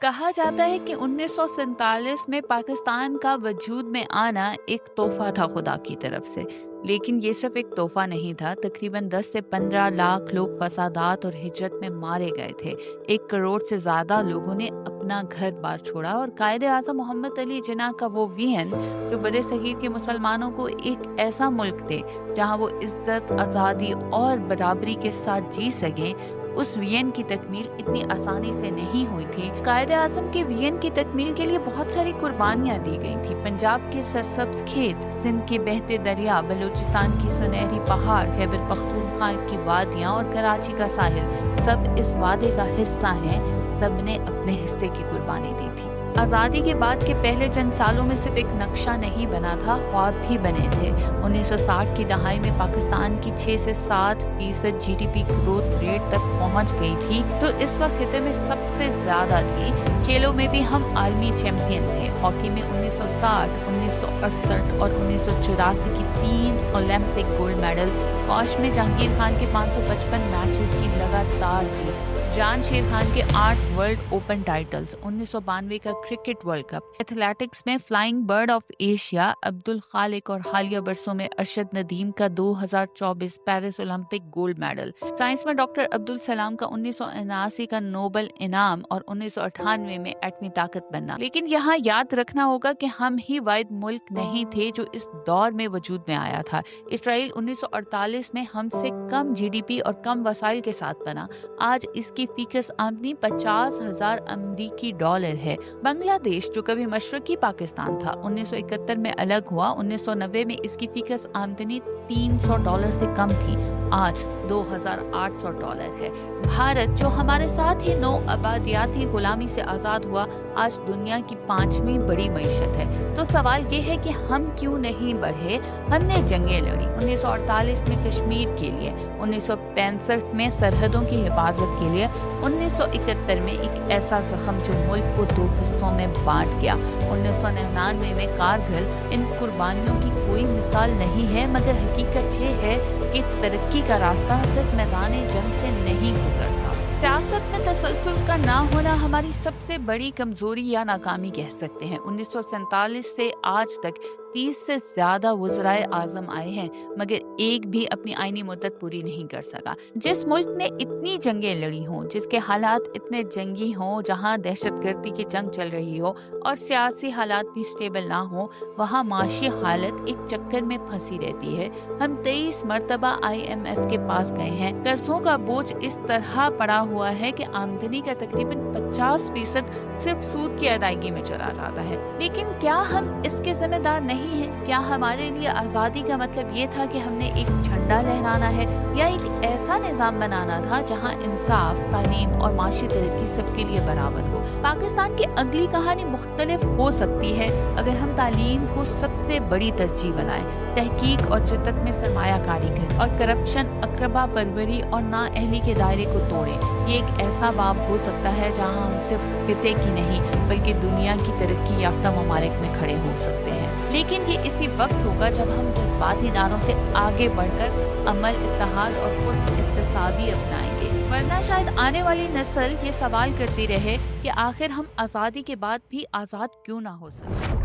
کہا جاتا ہے کہ 1947 میں پاکستان کا وجود میں آنا ایک تحفہ تھا خدا کی طرف سے، لیکن یہ صرف ایک تحفہ نہیں تھا۔ تقریباً 10 سے 15 لاکھ لوگ فسادات اور ہجرت میں مارے گئے تھے۔ 1 کروڑ سے زیادہ لوگوں نے اپنا گھر بار چھوڑا، اور قائد اعظم محمد علی جناح کا وہ ویژن جو برِ صغیر کے مسلمانوں کو ایک ایسا ملک دے جہاں وہ عزت، آزادی اور برابری کے ساتھ جی سکیں، اس ویژن کی تکمیل اتنی آسانی سے نہیں ہوئی تھی۔ قائد اعظم کے ویژن کی تکمیل کے لیے بہت ساری قربانیاں دی گئی تھیں۔ پنجاب کے سرسبز کھیت، سندھ کے بہتے دریا، بلوچستان کی سنہری پہاڑ، خیبر پختونخوا کی وادیاں اور کراچی کا ساحل سب اس وعدے کا حصہ ہیں۔ سب نے اپنے حصے کی قربانی دی تھی۔ آزادی کے بعد کے پہلے چند سالوں میں صرف ایک نقشہ نہیں بنا تھا، خواب بھی بنے تھے۔ 1960 کی دہائی میں پاکستان کی 6 سے 7% G D P growth rate تک پہنچ گئی تھی، تو اس وقت خطے میں سب سے زیادہ تھی۔ کھیلوں میں بھی ہم عالمی چیمپئن تھے۔ ہاکی میں 1960، 1968 اور 1984 کی 3 اولمپک گولڈ میڈل، اسکواش میں جہانگیر خان کے 555 میچز کی لگاتار جیت، جان شیر خان کے 8 ورلڈ اوپن ٹائٹلز، 1992 کا کرکٹ ورلڈ کپ، ایتھلیٹکس میں flying bird of Asia Abdul Khaliq اور حالیہ برسوں میں ارشد ندیم کا 2024 Paris Olympic gold medal, science میں ڈاکٹر عبدالسلام کا 1979 کا نوبل انعام اور 1998 میں ایٹمی طاقت بننا۔ لیکن یہاں یاد رکھنا ہوگا کہ ہم ہی واحد ملک نہیں تھے جو اس دور میں وجود میں آیا تھا۔ اسرائیل 1948 میں ہم سے کم جی ڈی پی اور کم وسائل کے ساتھ بنا۔ آج اس کی فیکس آمدنی 50,000 امریکی ڈالر ہے۔ بنگلہ دیش جو کبھی مشرقی پاکستان تھا، 1971 میں الگ ہوا۔ 1990 میں اس کی فیکس آمدنی $300 سے کم تھی، آج $2,800 ہے۔ بھارت جو ہمارے ساتھ ہی 9 آبادیاتی غلامی سے آزاد ہوا، آج دنیا کی 5ویں بڑی معیشت ہے۔ تو سوال یہ ہے کہ ہم کیوں نہیں بڑھے؟ ہم نے جنگیں لڑی، 1948 میں کشمیر کے لیے، 1965 میں سرحدوں کی حفاظت کے لیے، 1971 میں ایک ایسا زخم جو ملک کو 2 حصوں میں بانٹ گیا، 1999 میں کارگل۔ ان قربانیوں کی کوئی مثال نہیں ہے، مگر حقیقت یہ ہے کہ ترقی کا راستہ صرف میدان جنگ سے نہیں گزرتا۔ سیاست میں تسلسل کا نہ ہونا ہماری سب سے بڑی کمزوری یا ناکامی کہہ سکتے ہیں۔ 1947 سے آج تک 30 سے زیادہ وزرائے اعظم آئے ہیں، مگر ایک بھی اپنی آئینی مدت پوری نہیں کر سکا۔ جس ملک نے اتنی جنگیں لڑی ہوں، جس کے حالات اتنے جنگی ہوں، جہاں دہشت گردی کی جنگ چل رہی ہو اور سیاسی حالات بھی سٹیبل نہ ہوں، وہاں معاشی حالت ایک چکر میں پھنسی رہتی ہے۔ ہم 23 مرتبہ IMF کے پاس گئے ہیں۔ قرضوں کا بوجھ اس طرح پڑا ہوا ہے کہ آمدنی کا تقریباً 50% صرف سود کی ادائیگی میں چلا جاتا ہے۔ لیکن کیا ہم اس کے ذمہ دار نہیں ہے؟ کیا ہمارے لیے آزادی کا مطلب یہ تھا کہ ہم نے ایک جھنڈا لہرانا ہے، یا ایک ایسا نظام بنانا تھا جہاں انصاف، تعلیم اور معاشی ترقی سب کے لیے برابر ہو؟ پاکستان کی اگلی کہانی مختلف ہو سکتی ہے اگر ہم تعلیم کو سب سے بڑی ترجیح بنائیں، تحقیق اور جدت میں سرمایہ کاری کریں، اور کرپشن، اقربا پروری اور نااہلی کے دائرے کو توڑیں۔ یہ ایک ایسا باب ہو سکتا ہے جہاں ہم صرف خطے کی نہیں بلکہ دنیا کی ترقی یافتہ ممالک میں کھڑے ہو سکتے ہیں۔ لیکن یہ اسی وقت ہوگا جب ہم جذباتی نعروں سے آگے بڑھ کر عمل، اتحاد اور خود احتسابی اپنائیں گے، ورنہ شاید آنے والی نسل یہ سوال کرتی رہے کہ آخر ہم آزادی کے بعد بھی آزاد کیوں نہ ہو سکے۔